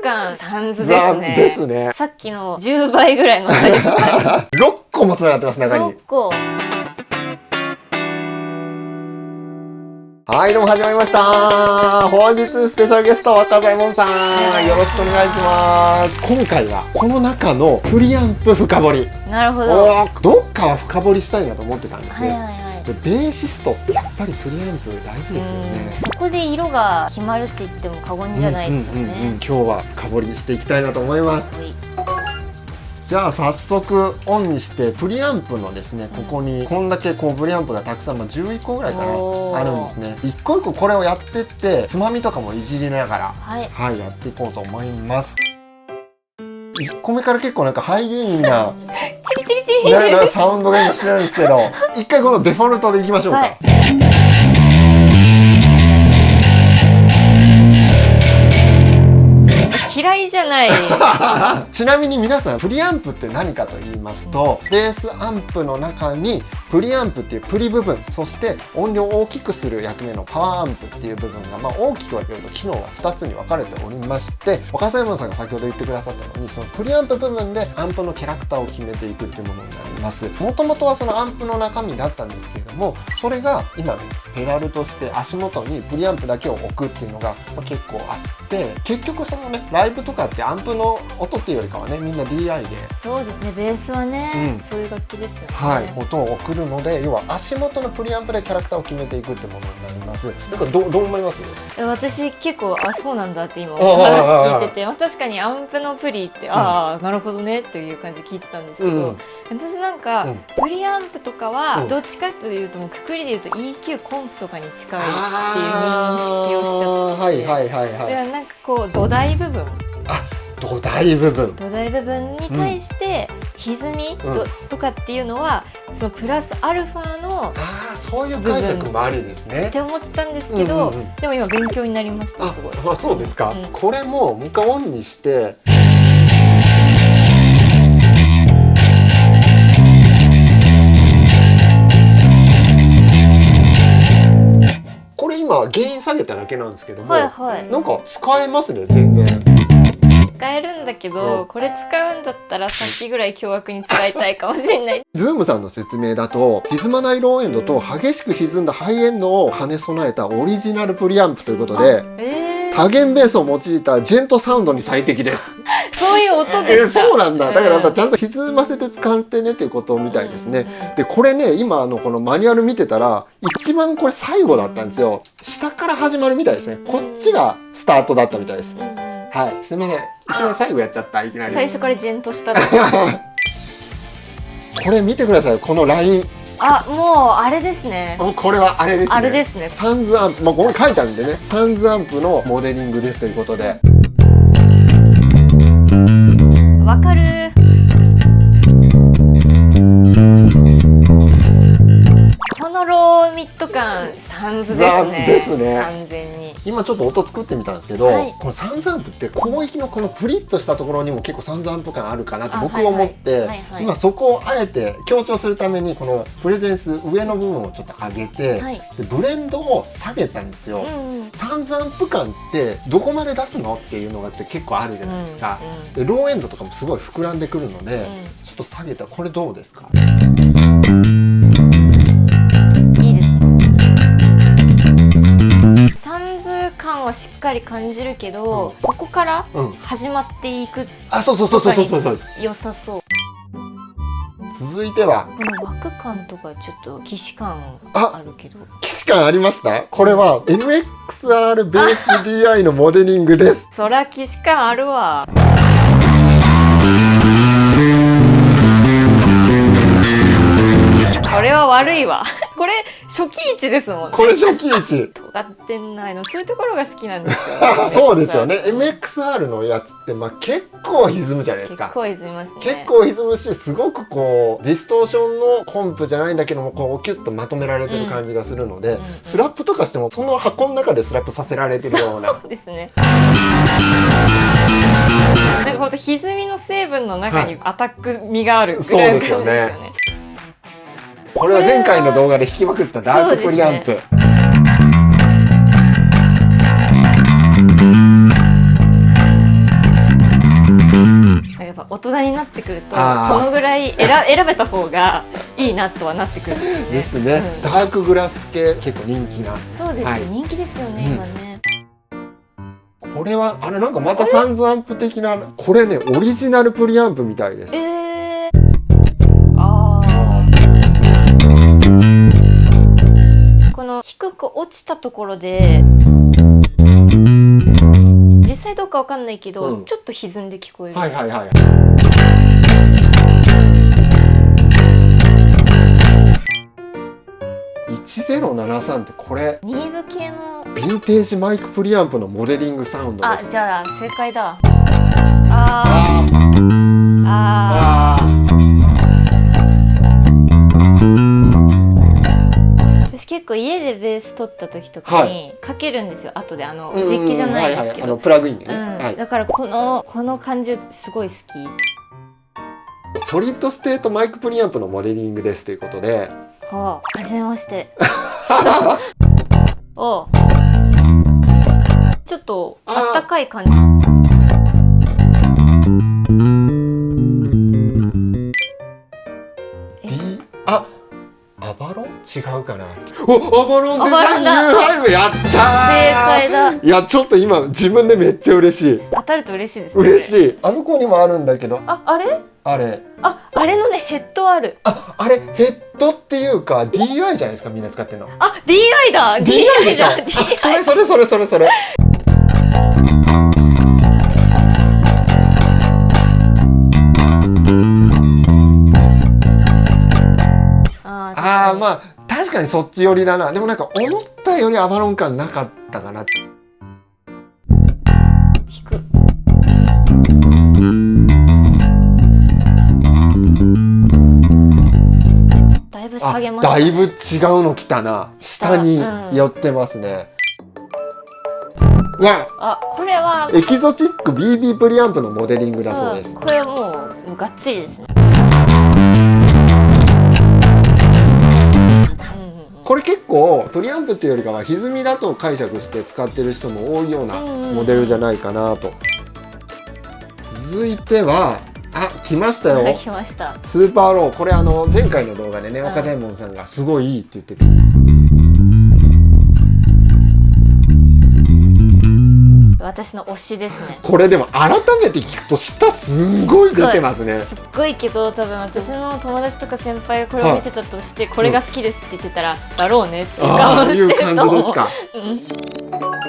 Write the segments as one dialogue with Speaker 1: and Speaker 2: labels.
Speaker 1: 感サンズですね。
Speaker 2: ですね。
Speaker 1: さっきの10倍ぐらいのサイズ感。
Speaker 2: 6個もつながってます、中に。
Speaker 1: 6個。
Speaker 2: はい、どうも始まりました。本日スペシャルゲスト若左衛門さん、よろしくお願いします。今回はこの中のプリアンプ深掘り。
Speaker 1: なるほど。
Speaker 2: どっかは深掘りしたいなと思ってたんですよ。
Speaker 1: はいはいはい。
Speaker 2: でベーシストってやっぱりプリアンプ大事ですよね。
Speaker 1: そこで色が決まるって言っても過言じゃないですよね。
Speaker 2: 今日は深掘りしていきたいなと思います。じゃあ早速オンにしてプリアンプのですね、ここにこんだけこうプリアンプがたくさん、11個ぐらいかなあるんですね。一個一個これをやってってつまみとかもいじりながらはい、やっていこうと思います。1個目から結構なんかハイゲインな
Speaker 1: チリチリチリ
Speaker 2: なサウンドが今してるんですけど、一回このデフォルトでいきましょうか。はい
Speaker 1: 嫌いじゃない
Speaker 2: ちなみに皆さんプリアンプって何かと言いますと、ベースアンプの中にプリアンプっていうプリ部分、そして音量を大きくする役目のパワーアンプっていう部分が、大きく分けると機能は2つに分かれておりまして、若左衛門さんが先ほど言ってくださったのに、そのプリアンプ部分でアンプのキャラクターを決めていくっていうものになります。もともとはそのアンプの中身だったんですけれども、それが今ペダルとして足元にプリアンプだけを置くっていうのが結構あって、結局そのねライブとかってアンプの音っていうよりかはね、みんな DI で、
Speaker 1: そうですね、ベースはね、そういう楽器ですよね。
Speaker 2: はい、音を送るので、要は足元のプリアンプでキャラクターを決めていくってものになります。だからどう思います？
Speaker 1: 私結構そうなんだって今お話聞いてて、確かにアンプのプリってなるほどねっていう感じで聞いてたんですけど、私なんか、プリアンプとかはどっちかというともうくくりで言うと EQ コンプとかに近いっていう認識をしちゃって、
Speaker 2: はいはいはいはい。
Speaker 1: でなんかこう土台部分、
Speaker 2: 土台部分
Speaker 1: に対して歪みとかっていうのはそのプラスアルファの
Speaker 2: そういう解釈もありですね
Speaker 1: って思ってたんですけど、でも今勉強になりました。すごい。
Speaker 2: そうですか。これももう一回オンにしてこれ今原因下げただけなんですけども、なんか使えますね、全然。
Speaker 1: 使えるんだけど、これ使うんだったらさっきぐらい凶悪に使いたいかもしれない。
Speaker 2: ズームさんの説明だと、歪まないローエンドと激しく歪んだハイエンドを兼ね備えたオリジナルプリアンプということで、多弦ベースを用いたジェントサウンドに最適です。
Speaker 1: そういう音でした。
Speaker 2: そうなんだ。だからやっぱちゃんと歪ませて使ってねっていうことみたいですね。でこれね、今このマニュアル見てたら一番これ最後だったんですよ。下から始まるみたいですね。こっちがスタートだったみたいです。はい、すみません。一番最後やっちゃった、いきなり。
Speaker 1: 最初からジェントしたの。
Speaker 2: これ見てください、このライン。
Speaker 1: もうあれですね。
Speaker 2: これはあれですね。
Speaker 1: あれですね。
Speaker 2: サンズアンプ、ここに書いてあるんでね、サンズアンプのモデリングですということで。
Speaker 1: わかる。このローミッド感サンズですね。完全に。今
Speaker 2: ちょっと音作ってみたんですけど、このサンズアンプって広域のこのプリッとしたところにも結構サンズアンプ感あるかなって僕は思って、今そこをあえて強調するためにこのプレゼンス上の部分をちょっと上げて、でブレンドを下げたんですよ。サンズアンプ感ってどこまで出すのっていうのがって結構あるじゃないですか。でローエンドとかもすごい膨らんでくるので、ちょっと下げた。これどうですか？
Speaker 1: いいですね。サンズ感はしっかり感じるけど、ここから始まっていく
Speaker 2: そう
Speaker 1: 良さそう。
Speaker 2: 続いては
Speaker 1: この枠感とかちょっと既視感あるけど、
Speaker 2: 既視感ありました？これは MXR ベース DI のモデリングです。
Speaker 1: そら既視感あるわ。これは悪いわ。これ初期位置ですもんね。
Speaker 2: これ初期位置。
Speaker 1: 尖ってないの、そういうところが好きなんですよ。
Speaker 2: そうですよね。MXR のやつって結構歪むじゃないですか。
Speaker 1: 結構歪みますね。
Speaker 2: 結構歪むし、すごくこうディストーションのコンプじゃないんだけども、こうキュッとまとめられてる感じがするので、スラップとかしてもその箱の中でスラップさせられてるような。
Speaker 1: そうですね。なんかほんと歪みの成分の中にアタック味があるぐらいの感じですよね。
Speaker 2: これは前回の動画で弾きまくったダークプリアンプ。
Speaker 1: 大人になってくるとこ
Speaker 2: あー
Speaker 1: のぐらい選べた方がいいなとはなってくるんですよね。
Speaker 2: ですね、ダークグラス系結構人気な。
Speaker 1: そうです、
Speaker 2: はい
Speaker 1: 人気ですよね、今ね。
Speaker 2: これはなんかまたサンズアンプ的な、これねオリジナルプリアンプみたいです。
Speaker 1: この低く落ちたところで実際どうかわかんないけど、ちょっと歪んで聞こえる。
Speaker 2: はいはいはい。1073ってこれ
Speaker 1: ニーブ系の
Speaker 2: ヴィンテージマイクプリアンプのモデリングサウンドです。
Speaker 1: じゃあ正解だ。私結構家でベース取った時とかにかけるんですよ、後で実機じゃないですけど、
Speaker 2: プラグインでね、
Speaker 1: だからこの感じすごい好き。
Speaker 2: ソリッドステートマイクプリアンプのモデリングですということで、
Speaker 1: はじめましてちょっとあったかい感じ。
Speaker 2: アバロン違うかな。アバロンデザイン U5 やったー。正
Speaker 1: 解だ。
Speaker 2: いやちょっと今自分でめっちゃ嬉しい。
Speaker 1: 当たると嬉しいですね。
Speaker 2: 嬉しい。あそこにもあるんだけど。
Speaker 1: あれ
Speaker 2: あれ
Speaker 1: のねヘッドある。
Speaker 2: あれヘッドっていうか DI じゃないですか、みんな使ってるの。
Speaker 1: DI だ。
Speaker 2: DI でしょ。それまあ確かにそっち寄りだな。でもなんか思ったよりアバロン感なかったかな。
Speaker 1: 引く。だいぶ下げましたね。
Speaker 2: だいぶ違うのきたな。下に寄ってますね。
Speaker 1: これは
Speaker 2: エキゾチック BB プリアンプのモデリングだそうです。
Speaker 1: これはもうがっつりですね。
Speaker 2: これ結構プリアンプっていうよりかは歪みだと解釈して使ってる人も多いようなモデルじゃないかなと。続いては来ましたよ。
Speaker 1: 来ました。
Speaker 2: スーパーロー。これ前回の動画でね、岡左衛門さんがすごいいいって言ってて、
Speaker 1: 私の推しですね。
Speaker 2: これでも改めて聞くと下すんごい出てますね。
Speaker 1: すっごいけど、多分私の友達とか先輩がこれを見てたとして、これが好きですって言ってたら、だろうねっていう顔してると思う。
Speaker 2: いう感じですか。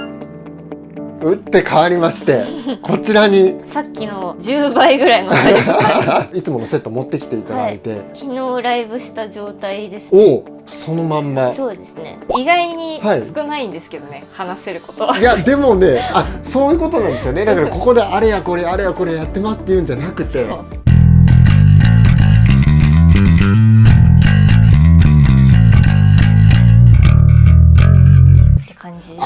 Speaker 2: 打って変わりましてこちらに
Speaker 1: さっきの10倍ぐらいのサイズ感
Speaker 2: いつものセット持ってきていただいて、
Speaker 1: 昨日ライブした状態ですね。
Speaker 2: そのまんま。
Speaker 1: そうですね。意外に少ないんですけどね、話せることは。
Speaker 2: いやでもね、そういうことなんですよね。だからここであれやこれやってますっていうんじゃなくて、
Speaker 1: って感じ。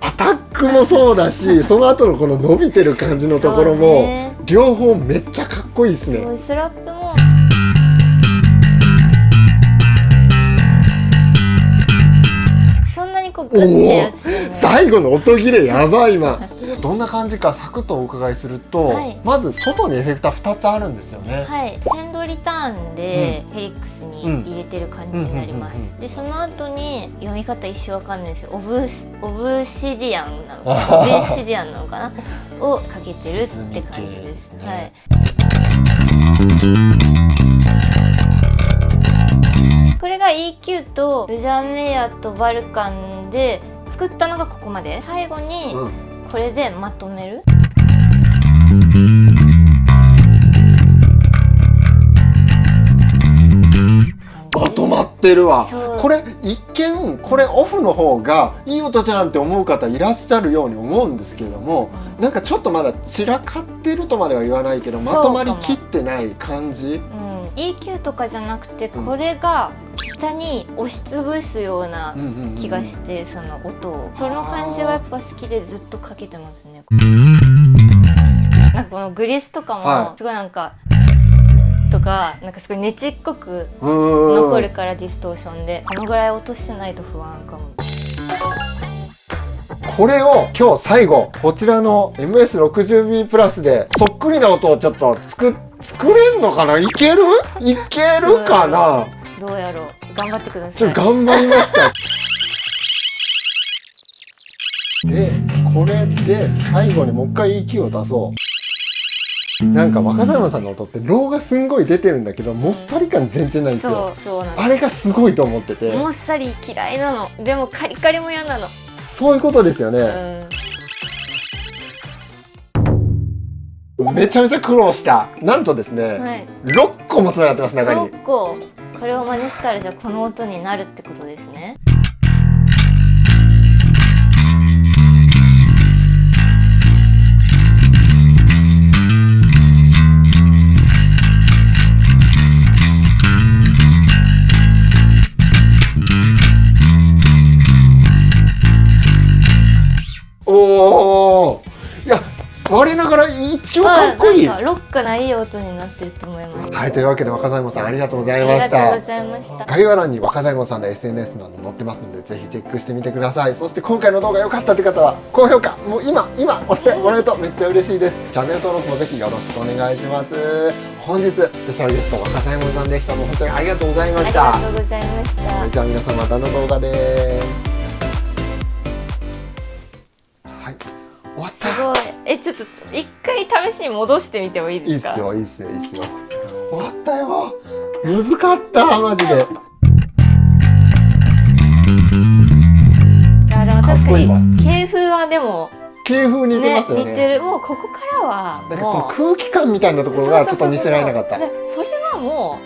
Speaker 2: アタックもそうだし、その後のこの伸びてる感じのところも、両方めっちゃかっこいいですね。
Speaker 1: すごいスラップもそんなにこうグッてやつ、
Speaker 2: 最後の音切れやばい今。どんな感じかサクッとお伺いすると、まず外にエフェクター2つあるんですよね。
Speaker 1: センドリターンでフェリックスに入れてる感じになります。でその後に読み方一瞬わかんないですけど、オブシディアンなのかな、オブシディアンなのかなをかけてるって感じです。これが EQ とルジャーメアとバルカンで作ったのがここまで。最後にこれでまとめる。
Speaker 2: まとまってるわ。これ一見これオフの方がいい音じゃんって思う方いらっしゃるように思うんですけれども、なんかちょっとまだ散らかってるとまでは言わないけど、まとまりきってない感じ。EQ とかじゃなくて、これが下に押しつぶすような気がして、その音を、その感じがやっぱ好きでずっとかけてますね。なんかこのグリスとかもすごいなんかとか、なんかすごいねちっこく残るから、ディストーションでこのぐらい落としてないと不安かも。これを今日最後こちらの MS60B プラスでそっくりな音をちょっと作って作れんのかな。いけるかな。
Speaker 1: どうやろう、頑張ってください。
Speaker 2: 頑張りましたでこれで最後にもう一回息を出そう。なんか若狭さんの音ってローがすんごい出てるんだけどもっさり感全然ないんですよ。
Speaker 1: そうなんです。
Speaker 2: あれがすごいと思ってて。
Speaker 1: もっさり嫌いなの。でもカリカリも嫌なの。
Speaker 2: そういうことですよね。めちゃめちゃ苦労した。なんとですね、はい、6個もつながってます。中に
Speaker 1: 6個。これを真似したらじゃあこの音になるってことですね。
Speaker 2: おー、いや我ながら一応かっこいい。
Speaker 1: ロックないい音になってると思います。
Speaker 2: はい、というわけで若狭さんありがとうございました。
Speaker 1: ありがとうございました。
Speaker 2: 概要欄に若狭さんの SNS など載ってますのでぜひチェックしてみてください。そして今回の動画良かったって方は高評価もう今押してもらえるとめっちゃ嬉しいです。チャンネル登録もぜひよろしくお願いします。本日スペシャルゲスト若狭さんでした。もう本当にありがとうございました。
Speaker 1: ありがとうございました。
Speaker 2: それじゃあ皆さんまたの動画で。はい、終わった。
Speaker 1: すごい。ちょっと一回試しに戻してみてもいいですか？
Speaker 2: いいっすよ。終わったよ。難かったマジで。
Speaker 1: でも確かに系風はでも
Speaker 2: 系風似てますよね。
Speaker 1: 似てる。もうここからはもう
Speaker 2: なんかこの空気感みたいなところがちょっと見せられなかった。
Speaker 1: それはもう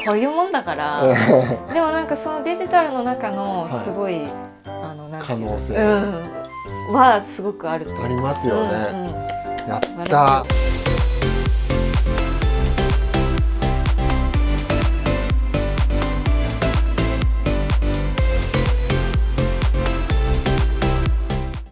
Speaker 1: こういうもんだからでもなんかそのデジタルの中のすごい、なん
Speaker 2: 可能性、
Speaker 1: はすごくあると
Speaker 2: ありますよね。やった。